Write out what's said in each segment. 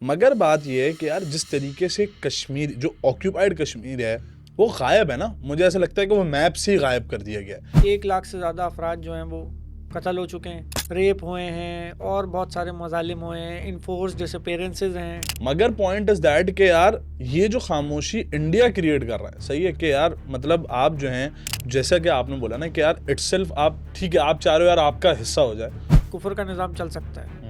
मगर बात ये है कि यार जिस तरीके से कश्मीर जो ऑक्यूपाइड कश्मीर है वो गायब है ना, मुझे ऐसा लगता है कि वो मैप से ही गायब कर दिया गया है। 1 लाख से ज़्यादा अफराद जो हैं वो कत्ल हो चुके हैं, रेप हुए हैं और बहुत सारे मजालिम हुए हैं, इनफोर्स डिसअपेरेंसेस हैं। मगर पॉइंट इज दैट कि यार ये जो खामोशी इंडिया क्रिएट कर रहा है, सही है कि यार मतलब आप जो हैं, जैसा कि आपने बोला ना कि यार इटसेल्फ आप ठीक है, आप चाह रहे हो यार आपका हिस्सा हो जाए। कुफर का निज़ाम चल सकता है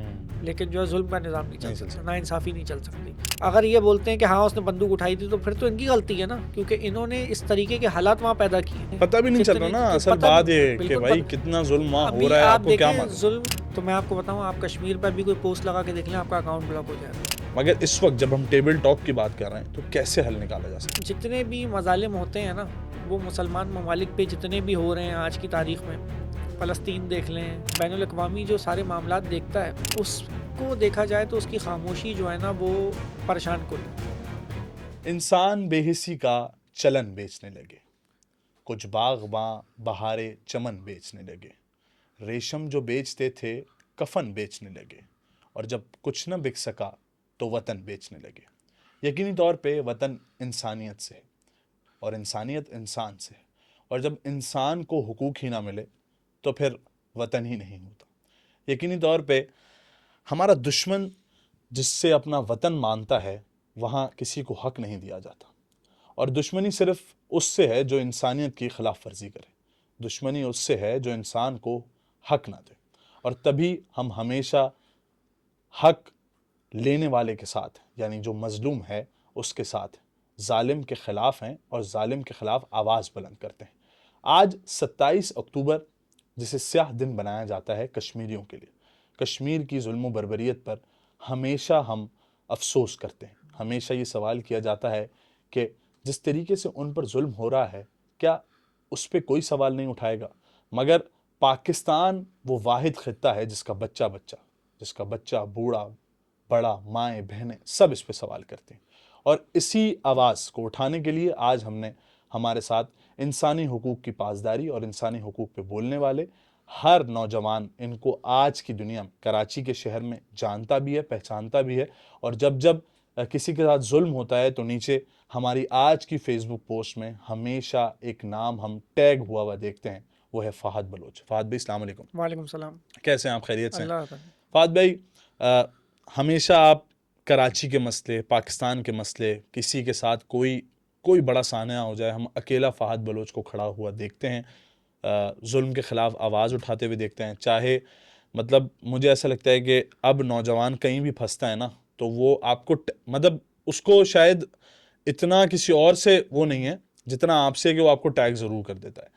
लेकिन जो है जुल्म का निज़ाम नहीं चल नहीं चल सकता, ना इंसाफ़ी नहीं चल सकती। अगर ये बोलते हैं कि हाँ उसने बंदूक उठाई थी तो फिर तो इनकी गलती है ना, क्योंकि इन्होंने इस तरीके के हालात वहाँ पैदा किए हैं। पता भी नहीं चल रहा ना असल बात ये है कि भाई कितना जुल्म वहाँ हो अभी रहा है, आप आपको क्या देखें मालूम। जुल्म, तो मैं आपको बताऊँ, आप कश्मीर पर भी कोई पोस्ट लगा के देख लें, आपका अकाउंट ब्लॉक हो जाएगा। मगर इस वक्त जब हम टेबल टॉक की बात कर रहे हैं तो कैसे हल निकाला जा सकता जितने भी मजालिम होते हैं ना, वो मुसलमान ममालिक पे जितने भी हो रहे हैं आज की तारीख में, फ़लस्तीन देख लें, बैनुल अक़वामी जो सारे मामलात देखता है, उसको देखा जाए तो उसकी खामोशी जो है ना वो परेशान कुन है। इंसान बेहिसी का चलन बेचने लगे, कुछ बागबां बहारे चमन बेचने लगे, रेशम जो बेचते थे कफन बेचने लगे, और जब कुछ न बिक सका तो वतन बेचने लगे। यकीनी तौर पे वतन इंसानियत से है और इंसानियत इंसान से है, और जब इंसान को हुकूक ही ना मिले तो फिर वतन ही नहीं होता। यकीनी तौर पे हमारा दुश्मन जिससे अपना वतन मानता है वहाँ किसी को हक नहीं दिया जाता, और दुश्मनी सिर्फ उससे है जो इंसानियत की खिलाफ वर्जी करे, दुश्मनी उससे है जो इंसान को हक ना दे। और तभी हम हमेशा हक लेने वाले के साथ, यानी जो मजलूम है उसके साथ, जालिम के खिलाफ हैं और जालिम के खिलाफ आवाज़ बुलंद करते हैं। आज 27 अक्टूबर, जिसे स्याह दिन बनाया जाता है कश्मीरियों के लिए, कश्मीर की जुल्म बर्बरियत पर हमेशा हम अफसोस करते हैं। हमेशा ये सवाल किया जाता है कि जिस तरीके से उन पर जुल्म हो रहा है, क्या उस पर कोई सवाल नहीं उठाएगा। मगर पाकिस्तान वो वाहिद खित्ता है जिसका बच्चा बूढ़ा बड़ा माएँ बहनें सब इस पे सवाल करते हैं। और इसी आवाज़ को उठाने के लिए आज हमने हमारे साथ इंसानी हुकूक की पासदारी और इंसानी हुकूक पे बोलने वाले हर नौजवान इनको आज की दुनिया में कराची के शहर में जानता भी है, पहचानता भी है, और जब जब किसी के साथ जुल्म होता है तो नीचे हमारी आज की फेसबुक पोस्ट में हमेशा एक नाम हम टैग हुआ हुआ देखते हैं, वो है फ़हद बलोच। फ़हद भाई अस्सलाम वालेकुम। वालेकुम सलाम। कैसे हैं आप, खैरियत से हैं? अल्लाह का। फ़हद भाई, हमेशा आप कराची के मसले, पाकिस्तान के मसले, किसी के साथ कोई कोई बड़ा सान्या हो जाए, हम अकेला फ़हद बलोच को खड़ा हुआ देखते हैं, जुल्म के ख़िलाफ़ आवाज़ उठाते हुए देखते हैं। चाहे मतलब मुझे ऐसा लगता है कि अब नौजवान कहीं भी फंसता है ना तो वो आपको मतलब उसको शायद इतना किसी और से वो नहीं है जितना आपसे, कि वो आपको टैग ज़रूर कर देता है।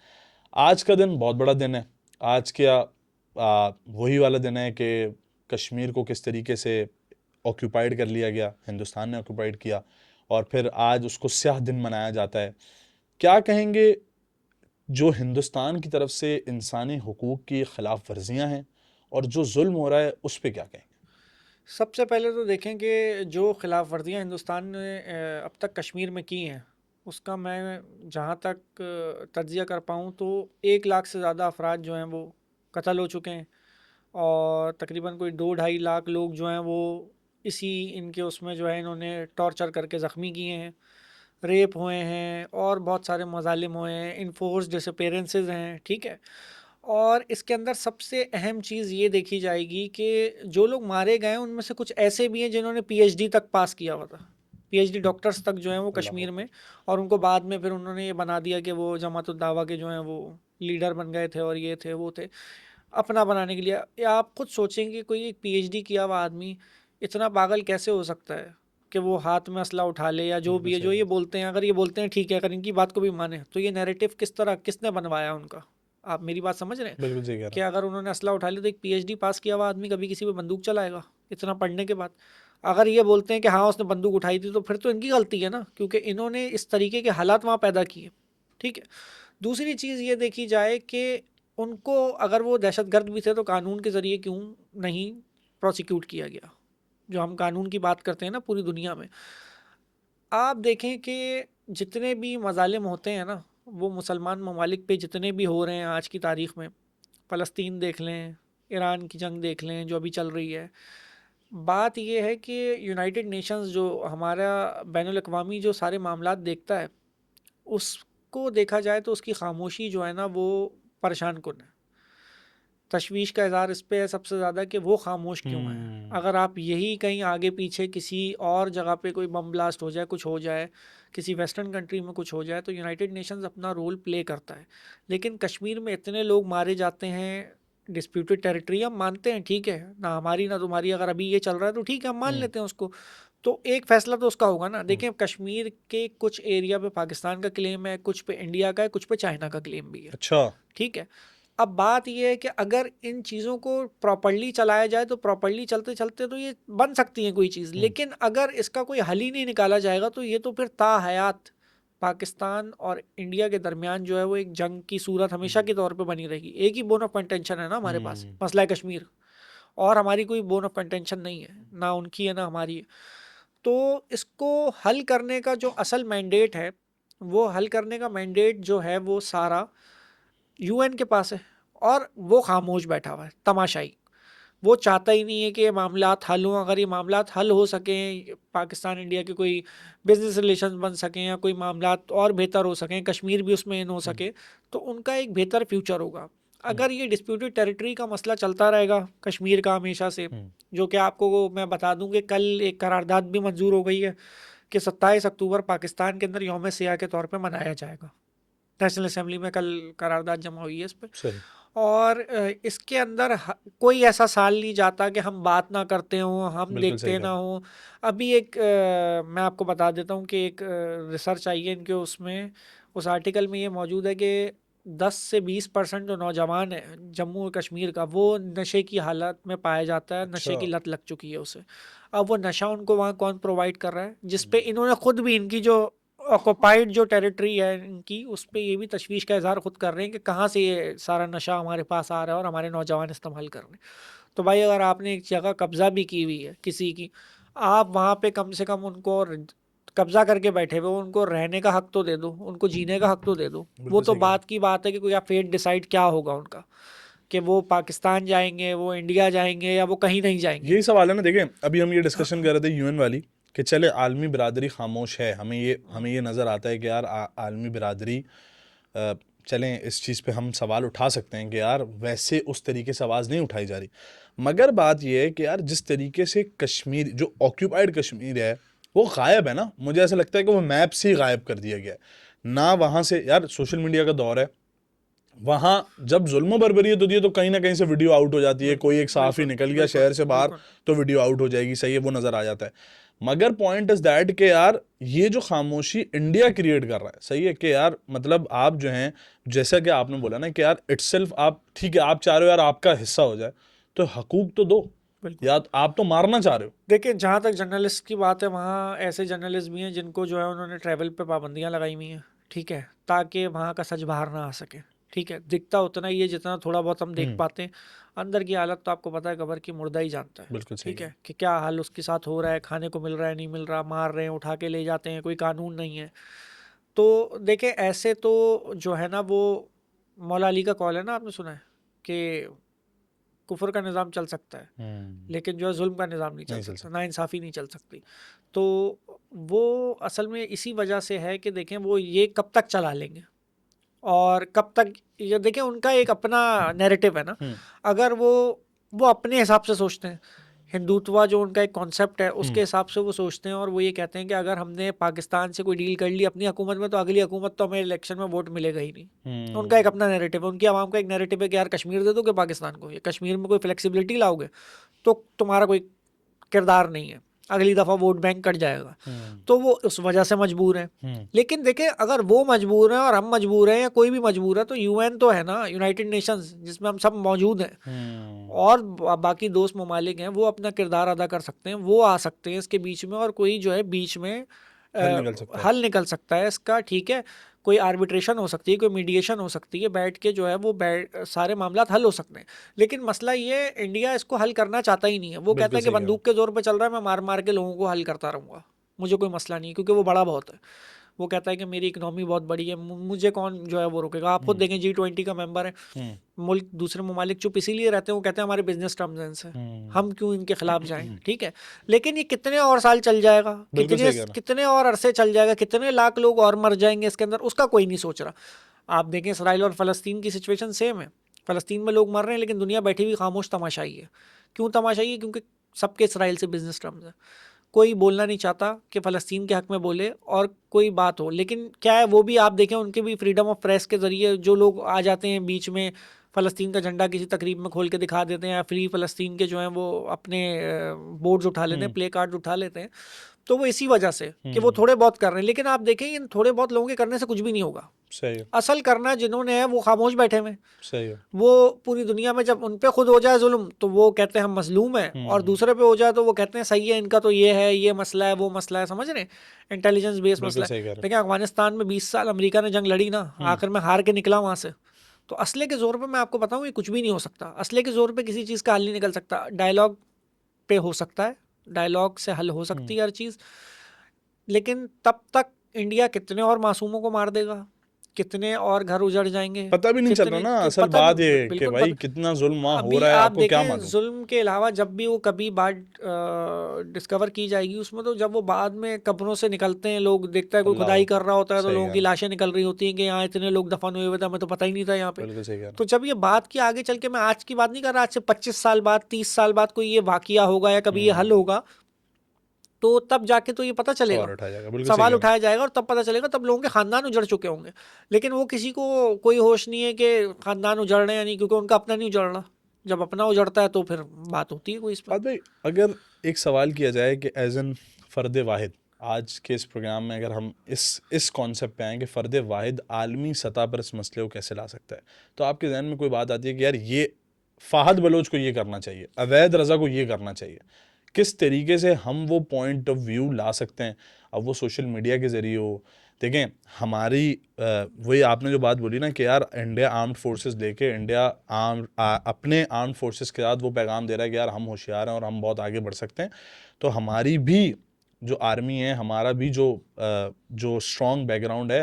आज का दिन बहुत बड़ा दिन है। आज क्या वही वाला दिन है कि कश्मीर को किस तरीके से ऑक्यूपाइड कर लिया गया, हिंदुस्तान ने ऑक्यूपाइड किया, और फिर आज उसको स्याह दिन मनाया जाता है। क्या कहेंगे जो हिंदुस्तान की तरफ से इंसानी हुकूक की खिलाफ वर्जियाँ हैं और जो जुल्म हो रहा है उस पर क्या कहेंगे? सबसे पहले तो देखें कि जो खिलाफ वर्जियाँ हिंदुस्तान ने अब तक कश्मीर में की हैं, उसका मैं जहाँ तक तज्जिया कर पाऊँ तो 1 लाख से ज़्यादा अफराद जो हैं वो कत्ल हो चुके हैं, और तकरीबन कोई 2-2.5 लाख लोग जो हैं वो इसी इनके उसमें जो है इन्होंने टॉर्चर करके ज़ख्मी किए हैं, रेप हुए हैं और बहुत सारे मजालिम हुए हैं, इनफोर्स डिसअपेरेंसेस हैं, ठीक है। और इसके अंदर सबसे अहम चीज़ ये देखी जाएगी कि जो लोग मारे गए हैं उनमें से कुछ ऐसे भी हैं जिन्होंने पीएचडी तक पास किया हुआ था, पीएचडी डॉक्टर्स तक जो हैं वो अल्लाह कश्मीर में, अकबर। और उनको बाद में फिर उन्होंने ये बना दिया कि वो जमात उद दावा के जो हैं वो लीडर बन गए थे और ये थे वो थे, अपना बनाने के लिए। या आप खुद सोचेंगे कोई एक पीएचडी किया हुआ आदमी इतना पागल कैसे हो सकता है कि वो हाथ में असला उठा ले, या जो बिल्कुल भी है सही जो ये बात। बोलते हैं, अगर ये बोलते हैं ठीक है, अगर इनकी बात को भी माने तो ये नैरेटिव किस तरह किसने बनवाया उनका, आप मेरी बात समझ रहे हैं? बिल्कुल सही कह रहे कि हैं। अगर उन्होंने असला उठा लिया तो एक पीएचडी पास किया हुआ आदमी कभी किसी पे बंदूक चलाएगा इतना पढ़ने के बाद? अगर ये बोलते हैं कि हाँ उसने बंदूक उठाई थी तो फिर तो इनकी गलती है ना, क्योंकि इन्होंने इस तरीके के हालात वहाँ पैदा किए, ठीक है। दूसरी चीज़ ये देखी जाए कि उनको, अगर वो दहशतगर्द भी थे तो कानून के ज़रिए क्यों नहीं प्रोसिक्यूट किया गया? जो हम कानून की बात करते हैं ना पूरी दुनिया में, आप देखें कि जितने भी मजालिम होते हैं ना, वो मुसलमान ममालिक पे जितने भी हो रहे हैं आज की तारीख में, फ़लस्तीन देख लें, ईरान की जंग देख लें जो अभी चल रही है, बात ये है कि यूनाइटेड नेशंस जो हमारा बैनुल-अक़वामी जो सारे मामलात देखता है, उसको देखा जाए तो उसकी खामोशी जो है ना वो परेशान कुन है। तशवीश का इज़हार इस पे है सबसे ज़्यादा कि वो खामोश क्यों हैं। अगर आप यही कहीं आगे पीछे किसी और जगह पे कोई बम ब्लास्ट हो जाए, कुछ हो जाए, किसी वेस्टर्न कंट्री में कुछ हो जाए, तो यूनाइटेड नेशंस अपना रोल प्ले करता है। लेकिन कश्मीर में इतने लोग मारे जाते हैं, डिस्प्यूटेड टेरिटरी हम मानते हैं, ठीक है, ना हमारी ना तुम्हारी, अगर अभी ये चल रहा है तो ठीक है, हम मान लेते हैं उसको। तो एक फैसला तो उसका होगा ना। देखिए कश्मीर के कुछ एरिया पे पाकिस्तान का क्लेम है, कुछ पे इंडिया का है, कुछ पे चाइना का क्लेम भी है, अच्छा। ठीक है। अब बात ये है कि अगर इन चीज़ों को प्रॉपर्ली चलाया जाए तो प्रॉपर्ली चलते चलते तो ये बन सकती है कोई चीज़, लेकिन अगर इसका कोई हल ही नहीं निकाला जाएगा तो ये तो फिर ताहयात पाकिस्तान और इंडिया के दरमियान जो है वो एक जंग की सूरत हमेशा के तौर पे बनी रहेगी। एक ही बोन ऑफ कंटेंशन है ना हमारे पास, मसला है कश्मीर, और हमारी कोई बोन ऑफ कंटेंशन नहीं है, ना उनकी है ना हमारी है। तो इसको हल करने का जो असल मैंडेट है, वो हल करने का मैंडेट जो है वो सारा यूएन के पास है, और वो खामोश बैठा हुआ है तमाशाई। वो चाहता ही नहीं है कि ये मामलात हल हों। अगर ये मामलात हल हो सकें, पाकिस्तान इंडिया के कोई बिजनेस रिलेशंस बन सकें या कोई मामलात और बेहतर हो सकें, कश्मीर भी उसमें इन हो सके, तो उनका एक बेहतर फ्यूचर होगा। अगर ये डिस्प्यूटेड टेरिटरी का मसला चलता रहेगा कश्मीर का हमेशा से, जो कि आपको मैं बता दूं कि कल एक करारदाद भी मंजूर हो गई है कि 27 अक्टूबर पाकिस्तान के अंदर यौम सियाह के तौर पे मनाया जाएगा। नेशनल असेंबली में कल करारदाद जमा हुई है इस पे। सही। और इसके अंदर कोई ऐसा साल नहीं जाता कि हम बात ना करते हों, हम बिल्कुल सही देखते कह ना रहे हों। अभी एक मैं आपको बता देता हूँ कि एक रिसर्च आई है इनके, उसमें उस आर्टिकल में ये मौजूद है कि 10 से 20% जो नौजवान है जम्मू और कश्मीर का, वो नशे की हालत में पाया जाता है, नशे की अच्छा। लत लग चुकी है उसे। अब वो नशा उनको वहाँ कौन प्रोवाइड कर रहा है, जिस पे इन्होंने खुद भी इनकी जो ऑक्युपाइड जो टेरिटरी है इनकी, उस पे ये भी तशवीश का इजहार खुद कर रहे हैं कि कहाँ से ये सारा नशा हमारे पास आ रहा है और हमारे नौजवान इस्तेमाल कर रहे हैं। तो भाई अगर आपने एक जगह कब्जा भी की हुई है किसी की, आप वहाँ पे कम से कम उनको कब्जा करके बैठे हुए हो, उनको रहने का हक तो दे दो, उनको जीने का हक तो दे दो। वो बिल्कुल तो सही कह रहे बात की बात है कि कोई आप फेट डिसाइड क्या होगा उनका, कि वो पाकिस्तान जाएंगे, वो इंडिया जाएंगे, या वो कहीं नहीं जाएंगे। यही सवाल है ना। देखें अभी हम ये डिस्कशन कर रहे थे यूएन वाली, कि चले आलमी बिरादरी खामोश है, हमें ये नज़र आता है कि यार आलमी बिरादरी चलें इस चीज़ पे हम सवाल उठा सकते हैं कि यार वैसे उस तरीके से आवाज़ नहीं उठाई जा रही। मगर बात ये है कि यार जिस तरीके से कश्मीर जो ऑक्यूपाइड कश्मीर है वो गायब है ना, मुझे ऐसा लगता है कि वो मैप से ही गायब कर दिया गया है ना। वहाँ से यार सोशल मीडिया का दौर है, वहां जब जुल्म बर्बरियत होती है तो कहीं ना कहीं से वीडियो आउट हो जाती है, बिल्कुल कोई एक साफी बिल्कुल निकल गया बिल्कुल शहर से बाहर बिल्कुल। तो वीडियो आउट हो जाएगी, सही है, वो नजर आ जाता है। मगर पॉइंट इज दैट कि यार ये जो खामोशी इंडिया क्रिएट कर रहा है, सही है कि यार मतलब आप जो हैं, जैसा कि आपने बोला ना कि यार इटसेल्फ आप ठीक है, आप चाह रहे हो यार आपका हिस्सा हो जाए, तो हकूक तो दो, बिल्कुल। या आप तो मारना चाह रहे हो। देखिए जहाँ तक जर्नलिस्ट की बात है, वहाँ ऐसे जर्नलिस्ट भी हैं जिनको जो है उन्होंने ट्रैवल पे पाबंदियाँ लगाई हुई हैं, ठीक है, ताकि वहाँ का सच बाहर ना आ सके। ठीक है, दिखता उतना ही है जितना थोड़ा बहुत हम देख पाते हैं। अंदर की हालत तो आपको पता है, खबर की मुर्दा ही जानता है। बिल्कुल सही ठीक है। है, कि क्या हाल उसके साथ हो रहा है, खाने को मिल रहा है नहीं मिल रहा, मार रहे हैं, उठा के ले जाते हैं, कोई कानून नहीं है। तो देखिए ऐसे तो जो है ना वो मौला अली का कॉल है ना, आपने सुना है कि कुफर का निज़ाम चल सकता है, लेकिन जो है जुल्म का निज़ाम नहीं चल नहीं चल सकता, सकता। ना इंसाफ़ी नहीं चल सकती। तो वो असल में इसी वजह से है कि देखें वो ये कब तक चला लेंगे, और कब तक ये देखें, उनका एक अपना नैरेटिव है ना। अगर वो अपने हिसाब से सोचते हैं, हिंदुत्व जो उनका एक कॉन्सेप्ट है उसके हिसाब से वो सोचते हैं, और वो ये कहते हैं कि अगर हमने पाकिस्तान से कोई डील कर ली अपनी हुकूमत में, तो अगली हुकूमत तो हमें इलेक्शन में वोट मिलेगा ही नहीं। उनका एक अपना नैरेटिव है, उनकी आवाम का एक नैरेटिव है कि यार कश्मीर दे दोगे पाकिस्तान को, ये कश्मीर में कोई फ्लेक्सिबिलिटी लाओगे तो तुम्हारा कोई किरदार नहीं है, अगली दफ़ा वोट बैंक कट जाएगा। तो वो उस वजह से मजबूर है। लेकिन देखें अगर वो मजबूर हैं और हम मजबूर हैं या कोई भी मजबूर है, तो यूएन तो है ना, यूनाइटेड नेशंस, जिसमें हम सब मौजूद हैं, और बाकी दोस्त ममालिक हैं, वो अपना किरदार अदा कर सकते हैं, वो आ सकते हैं इसके बीच में, और कोई जो है बीच में हल निकल सकता है। हल निकल सकता है इसका। ठीक है, कोई आर्बिट्रेशन हो सकती है, कोई मीडिएशन हो सकती है, बैठ के जो है वो सारे मामला हल हो सकते हैं। लेकिन मसला ये है, इंडिया इसको हल करना चाहता ही नहीं है। वो कहता बिल्कुल है कि सही कह रहे हो। बंदूक के जोर पे चल रहा है, मैं मार मार के लोगों को हल करता रहूंगा, मुझे कोई मसला नहीं, क्योंकि वो बड़ा बहुत है। वो कहता है कि मेरी इकोनॉमी बहुत बड़ी है, मुझे कौन जो है वो रोकेगा। आप खुद देखें G20 का मेंबर है, मुल्क दूसरे ममालिक चुप इसीलिए रहते हैं, वो कहते हैं हमारे बिजनेस टर्म्स हैं, हम क्यों इनके खिलाफ जाएं, ठीक है। लेकिन ये कितने और साल चल जाएगा, कितने और अरसे चल जाएगा, कितने लाख लोग और मर जाएंगे इसके अंदर, उसका कोई नहीं सोच रहा। आप देखें इसराइल और फ़लस्तीन की सिचुएशन सेम है, फ़लस्तीन में लोग मर रहे हैं लेकिन दुनिया बैठी हुई खामोश तमाशाई है। क्यों तमाशाई है? क्योंकि सबके इसराइल से बिजनेस टर्म्स है, कोई बोलना नहीं चाहता कि फ़लस्तीन के हक़ में बोले और कोई बात हो। लेकिन क्या है, वो भी आप देखें उनके भी फ्रीडम ऑफ प्रेस के ज़रिए जो लोग आ जाते हैं बीच में, फ़लस्तीन का झंडा किसी तकरीब में खोल के दिखा देते हैं, या फ्री फ़लस्तीन के जो हैं वो अपने बोर्ड्स उठा लेते हैं, प्ले कार्ड उठा लेते हैं, तो वो इसी वजह से कि वो थोड़े बहुत कर रहे हैं। लेकिन आप देखें इन थोड़े बहुत लोगों के करने से कुछ भी नहीं होगा। सही है। असल करना जिन्होंने है वो खामोश बैठे हुए। सही है। वो पूरी दुनिया में जब उन पे खुद हो जाए जुल्म तो वो कहते हैं हम मजलूम हैं, और दूसरे पे हो जाए तो वो कहते हैं सही है, इनका तो ये है, ये मसला है, वो मसला है, समझ रहे हैं, इंटेलिजेंस बेस्ड मसला है। देखिए अफगानिस्तान में 20 साल अमेरिका ने जंग लड़ी ना, आखिर में हार के निकला वहां से। तो असले के जोर पे मैं आपको बताऊं ये कुछ भी नहीं हो सकता, असले के जोर पे किसी चीज़ का हल नहीं निकल सकता। डायलॉग पे हो सकता है, डायलॉग से हल हो सकती है हर चीज़, लेकिन तब तक इंडिया कितने और मासूमों को मार देगा, कितने और घर उजड़ जाएंगे, पता भी नहीं चल रहा ना। असल बात ये कि भाई कितना जुल्म वहाँ हो रहा है, आप आपको क्या देखें मालूम। जुल्म के अलावा जब भी वो कभी बात डिस्कवर की जाएगी उसमें, तो जब वो बाद में कब्रों से निकलते हैं लोग, देखता है कोई खुदाई कर रहा होता है तो लोगों की लाशें निकल रही होती हैं कि यहाँ इतने लोग दफन हुए हुए थे, हमें तो पता ही नहीं था यहाँ पे। तो जब ये बात की आगे चल के, मैं आज की बात नहीं कर रहा, आज से 25 साल बाद, 30 साल बाद कोई ये वाकया होगा या कभी ये हल होगा, तो तब जाके तो ये पता चलेगा, सवाल उठाया जाएगा और तब पता चलेगा, तब लोगों के खानदान उजड़ चुके होंगे। लेकिन वो किसी को कोई होश नहीं है कि खानदान उजड़ रहे हैं या नहीं, क्योंकि उनका अपना नहीं उजड़ रहा। जब अपना उजड़ता है तो फिर बात होती है कोई इस पर। भाई अगर एक सवाल किया जाए कि एज एन फ़र्द वाहिद, आज के इस प्रोग्राम में अगर हम इस कॉन्सेप्ट पे आएँ कि फ़र्द वाहिद आलमी सतह पर इस मसले को कैसे ला सकता है, तो आपके जहन में कोई बात आती है कि यार ये फ़ाहद बलोच को ये करना चाहिए, अवैध रज़ा को ये करना चाहिए, किस तरीके से हम वो पॉइंट ऑफ व्यू ला सकते हैं? अब वो सोशल मीडिया के ज़रिए हो, देखें हमारी वही आपने जो बात बोली ना कि यार इंडिया आर्म्ड फोर्सेस लेके इंडिया अपने आर्म्ड फोर्सेस के साथ वो पैगाम दे रहा है कि यार हम होशियार हैं और हम बहुत आगे बढ़ सकते हैं। तो हमारी भी जो आर्मी है, हमारा भी जो स्ट्रॉन्ग बैकग्राउंड है,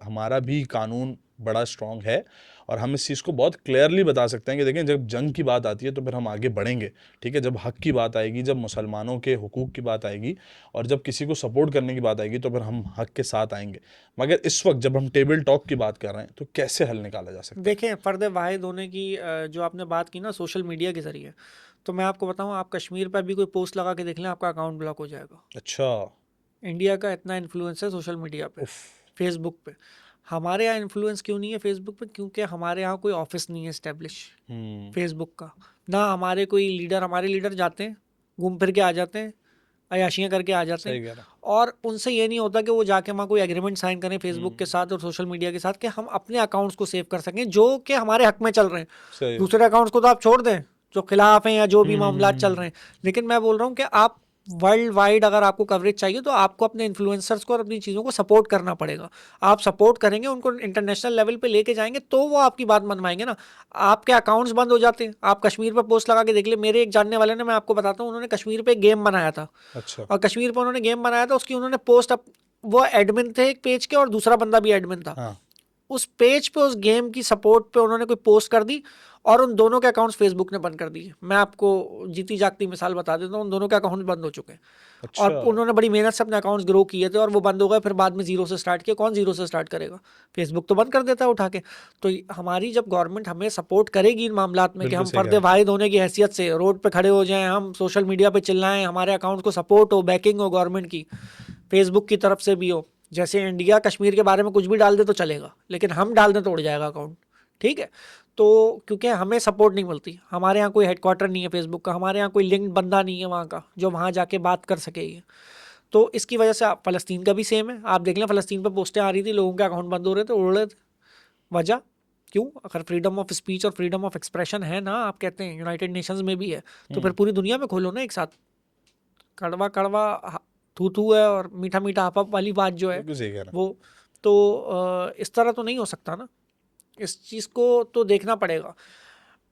हमारा भी कानून बड़ा स्ट्रॉन्ग है, और हम इस चीज़ को बहुत क्लियरली बता सकते हैं कि देखें जब जंग की बात आती है तो फिर हम आगे बढ़ेंगे, ठीक है। जब हक की बात आएगी, जब मुसलमानों के हुकूक की बात आएगी, और जब किसी को सपोर्ट करने की बात आएगी, तो फिर हम हक के साथ आएंगे। मगर इस वक्त जब हम टेबल टॉक की बात कर रहे हैं तो कैसे हल निकाला जा सकता है? देखें फ़र्द वाहिद होने की जो आपने बात की ना सोशल मीडिया के ज़रिए, तो मैं आपको बताऊं, आप कश्मीर पर भी कोई पोस्ट लगा के देख लें, आपका अकाउंट ब्लॉक हो जाएगा। अच्छा। इंडिया का इतना इन्फ्लुएंस है सोशल मीडिया पे, फेसबुक पे। हमारे यहाँ इन्फ्लुएंस क्यों नहीं है फेसबुक पे? क्योंकि हमारे यहाँ कोई ऑफिस नहीं है इस्टेब्लिश फेसबुक का, ना हमारे कोई लीडर, हमारे लीडर जाते हैं घूम फिर के आ जाते हैं, अयाशियाँ करके आ जाते हैं, और उनसे ये नहीं होता कि वो जाके वहाँ कोई एग्रीमेंट साइन करें फेसबुक के साथ और सोशल मीडिया के साथ कि हम अपने अकाउंट्स को सेव कर सकें जो कि हमारे हक में चल रहे हैं। दूसरे अकाउंट्स को तो आप छोड़ दें जो खिलाफ हैं या जो भी मामला चल रहे हैं, लेकिन मैं बोल रहा हूँ कि आप वर्ल्ड वाइड अगर आपको कवरेज चाहिए तो आपको अपने इन्फ्लुएंसर्स को और अपनी चीज़ों को सपोर्ट करना पड़ेगा। आप सपोर्ट करेंगे, उनको इंटरनेशनल लेवल पे लेके जाएंगे तो वो आपकी बात मनवाएंगे ना। आपके अकाउंट्स बंद हो जाते हैं, आप कश्मीर पर पोस्ट लगा के देख ले। मेरे एक जानने वाले ने, मैं आपको बताता हूँ, उन्होंने कश्मीर पे गेम बनाया था। अच्छा। और कश्मीर पर उन्होंने गेम बनाया था, उसकी उन्होंने पोस्ट, वो एडमिन थे एक पेज के और दूसरा बंदा भी एडमिन था। हाँ। उस पेज पे उस गेम की सपोर्ट पे उन्होंने कोई पोस्ट कर दी और उन दोनों के अकाउंट्स फेसबुक ने बंद कर दिए। मैं आपको जीती जागती मिसाल बता देता हूँ, उन दोनों के अकाउंट्स बंद हो चुके हैं। अच्छा। और उन्होंने बड़ी मेहनत से अपने अकाउंट्स ग्रो किए थे और वो बंद हो गए, फिर बाद में जीरो से स्टार्ट किया। कौन जीरो से स्टार्ट करेगा? फेसबुक तो बंद कर देता है उठा के। तो हमारी जब गवर्नमेंट हमें सपोर्ट करेगी इन मामलात में कि हम फर्द वाहिद होने की हैसियत से रोड पे खड़े हो जाएं, हम सोशल मीडिया पे चिल्लाएं, हमारे अकाउंट को सपोर्ट हो, बैकिंग हो गवर्नमेंट की, फेसबुक की तरफ से भी हो। जैसे इंडिया कश्मीर के बारे में कुछ भी डाल दे तो चलेगा, लेकिन हम डाल दें तो उड़ जाएगा अकाउंट, ठीक है। तो क्योंकि हमें सपोर्ट नहीं मिलती, हमारे यहाँ कोई हेडक्वार्टर नहीं है फेसबुक का, हमारे यहाँ कोई लिंक्ड बंदा नहीं है वहाँ का जो वहाँ जाके बात कर सके ये। तो इसकी वजह से फ़लस्तीन का भी सेम है। आप देख लें, फ़लस्तीन पर पोस्टें आ रही थी, लोगों के अकाउंट बंद हो रहे थे, उड़ रहे थे। वजह क्यों? अगर फ्रीडम ऑफ स्पीच और फ्रीडम ऑफ एक्सप्रेशन है ना, आप कहते हैं यूनाइटेड नेशंस में भी है, तो फिर पूरी दुनिया में खोलो ना एक साथ। कड़वा कड़वा थू थू है और मीठा मीठा हप हप वाली बात जो है वो, तो इस तरह तो नहीं हो सकता ना। इस चीज़ को तो देखना पड़ेगा।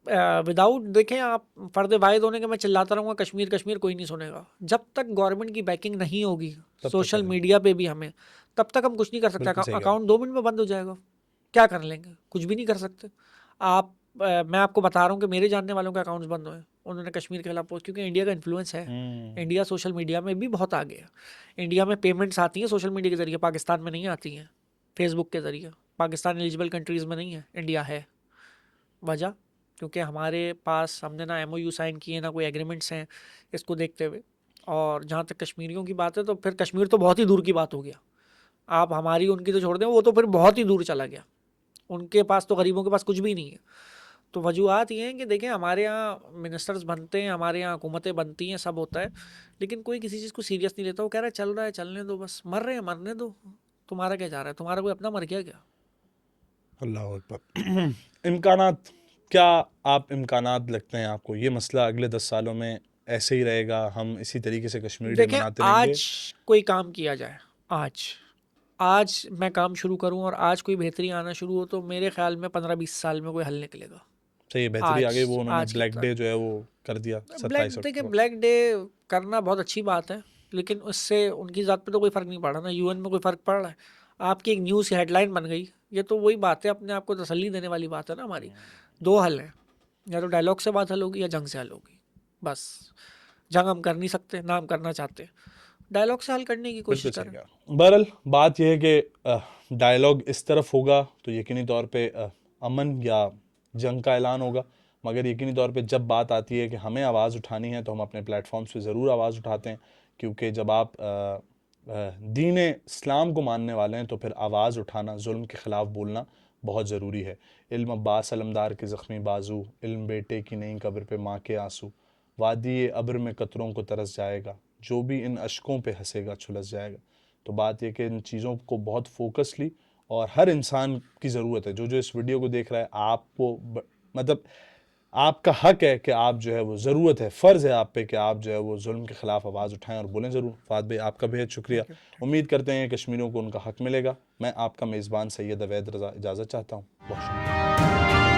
विदाउट देखें आप फ़र्द वाहिद होने के मैं चिल्लाता रहूँगा कश्मीर कश्मीर, कोई नहीं सुनेगा। जब तक गवर्नमेंट की बैकिंग नहीं होगी तक सोशल करेंगे। मीडिया पे भी हमें, तब तक हम कुछ नहीं कर सकते। बिल्कुल सही कहा। अकाउंट 2 मिनट में बंद हो जाएगा, क्या कर लेंगे? कुछ भी नहीं कर सकते। आप मैं आपको बता रहा हूँ कि मेरे जानने वालों के अकाउंट्स बंद हुए, उन्होंने कश्मीर के खिलाफ पोस्ट, क्योंकि इंडिया का इन्फ्लुएंस है। इंडिया सोशल मीडिया में भी बहुत आगे है। इंडिया में पेमेंट्स आती हैं सोशल मीडिया के ज़रिए, पाकिस्तान में नहीं आती हैं फेसबुक के ज़रिए। पाकिस्तान एलिजिबल कंट्रीज़ में नहीं है, इंडिया है। वजह क्योंकि हमारे पास हमने ना MOU साइन किए ना कोई एग्रीमेंट्स हैं इसको देखते हुए। और जहाँ तक कश्मीरियों की बात है तो फिर कश्मीर तो बहुत ही दूर की बात हो गया। आप हमारी उनकी तो छोड़ दें, वो तो फिर बहुत ही दूर चला गया। उनके पास तो गरीबों के पास कुछ भी नहीं है। तो वजूहत ये हैं कि देखें हमारे यहाँ मिनिस्टर्स बनते हैं, हमारे यहाँ हुकूमतें बनती हैं, सब होता है, लेकिन कोई किसी चीज़ को सीरियस नहीं लेता। वो कह रहा है चल रहा है चलने दो, बस मर रहे हैं मरने दो, तुम्हारा क्या जा रहा है, तुम्हारा कोई अपना मर गया क्या? अल्लाह अकबर। इम्कानात, क्या आप इम्कानात लगते हैं आपको ये मसला अगले 10 सालों में ऐसे ही रहेगा, हम इसी तरीके से कश्मीर डे देखें मनाते रहेंगे? आज कोई काम किया जाए, आज मैं काम शुरू करूं और आज कोई बेहतरी आना शुरू हो तो मेरे ख्याल में 15-20 साल में कोई हल निकलेगा। सही है, बेहतरी आ आज गई। वो उन्होंने आज के ब्लैक डे तारीख जो है वो कर दिया ब्लैक 27 देखिए अक्टूबर। ब्लैक डे करना बहुत अच्छी बात है, लेकिन उससे उनकी ज़ात पे तो कोई फ़र्क नहीं पड़ा ना। UN में कोई फ़र्क पड़ रहा है? आपकी एक न्यूज़ की हेडलाइन बन गई, ये तो वही बात है, अपने आप को तसल्ली देने वाली बात है ना हमारी। 2 हल हैं, या तो डायलॉग से बात हल होगी या जंग से हल होगी। बस जंग हम कर नहीं सकते ना हम करना चाहते, डायलॉग से हल करने की कोशिश बिल्कुल सही करें। कहा। बहरहाल बात यह है कि डायलॉग इस तरफ होगा तो यकीनी तौर पे अमन या जंग का ऐलान होगा, मगर यकीनी तौर पे जब बात आती है कि हमें आवाज़ उठानी है तो हम अपने प्लेटफॉर्म्स पे ज़रूर आवाज़ उठाते हैं, क्योंकि जब आप दीन इस्लाम को मानने वाले हैं तो फिर आवाज़ उठाना, जुल्म के ख़िलाफ़ बोलना बहुत ज़रूरी है। इल्म अब्बास अलमदार के ज़ख्मी बाजू, इल्म बेटे की नई कब्र पे माँ के आंसू, वादी अब्र में कतरों को तरस जाएगा, जो भी इन अशकों पे हंसेगा छुलस जाएगा। तो बात यह कि इन चीज़ों को बहुत फोकसली, और हर इंसान की ज़रूरत है, जो इस वीडियो को देख रहा है, आपको मतलब आपका हक है कि आप जो है वो ज़रूरत है, फ़र्ज़ है आप पे कि आप जो है वो जुल्म के ख़िलाफ़ आवाज़ उठाएं और बोलें ज़रूर। फ़ाद भाई आपका बेहद शुक्रिया। Thank you. उम्मीद करते हैं कश्मीरियों को उनका हक मिलेगा। मैं आपका मेज़बान सैयद अवैध रज़ा इजाज़त चाहता हूँ। बहुत शुक्रिया।